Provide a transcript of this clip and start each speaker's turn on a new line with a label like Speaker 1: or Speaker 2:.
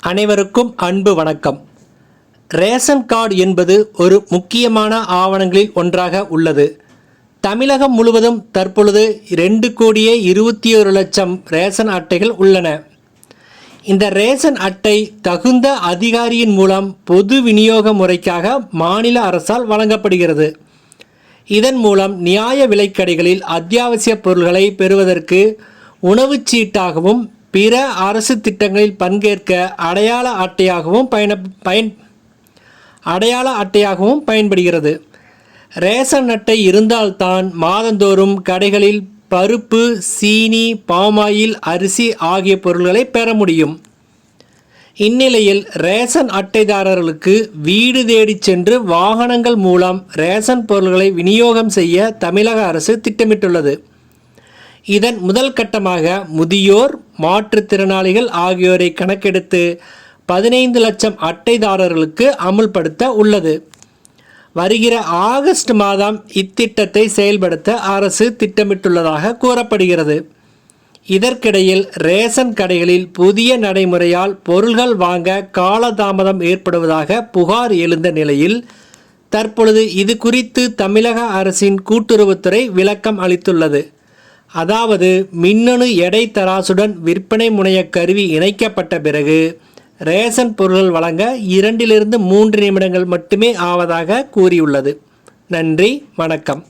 Speaker 1: அனைவருக்கும் அன்பு வணக்கம். ரேஷன் கார்டு என்பது ஒரு முக்கியமான ஆவணங்களில் ஒன்றாக உள்ளது. தமிழகம் முழுவதும் தற்பொழுது 2,21,00,000 ரேஷன் அட்டைகள் உள்ளன. இந்த ரேஷன் அட்டை தகுந்த அதிகாரியின் மூலம் பொது விநியோக முறைக்காக மாநில அரசால் வழங்கப்படுகிறது. இதன் மூலம் நியாய விலைக்கடைகளில் அத்தியாவசிய பொருட்களை பெறுவதற்கு உணவுச்சீட்டாகவும் பிற அரசு திட்டங்களில் பங்கேற்க அடையாள அட்டையாகவும் பயன்படுகிறது. ரேஷன் அட்டை இருந்தால்தான் மாதந்தோறும் கடைகளில் பருப்பு, சீனி, பாமாயில், அரிசி ஆகிய பொருட்களை பெற முடியும். இந்நிலையில் ரேஷன் அட்டைதாரர்களுக்கு வீடு தேடி சென்று வாகனங்கள் மூலம் ரேஷன் பொருட்களை விநியோகம் செய்ய தமிழக அரசு திட்டமிட்டுள்ளது. இதன் முதல் கட்டமாக முதியோர், மாற்றுத்திறனாளிகள் ஆகியோரை கணக்கெடுத்து 15 லட்சம் அட்டைதாரர்களுக்கு அமுல்படுத்த உள்ளது. வருகிற ஆகஸ்ட் மாதம் இத்திட்டத்தை செயல்படுத்த அரசு திட்டமிட்டுள்ளதாக கூறப்படுகிறது. இதற்கிடையில் ரேஷன் கடைகளில் புதிய நடைமுறையால் பொருள்கள் வாங்க காலதாமதம் ஏற்படுவதாக புகார் எழுந்த நிலையில் தற்பொழுது இது குறித்து தமிழக அரசின் கூட்டுறவுத்துறை விளக்கம் அளித்துள்ளது. அதாவது மின்னணு எடை தராசுடன் விற்பனை முனைய கருவி இணைக்கப்பட்ட பிறகு ரேஷன் பொருட்கள் வழங்க 2 to 3 நிமிடங்கள் மட்டுமே ஆவதாக கூறியுள்ளது. நன்றி, வணக்கம்.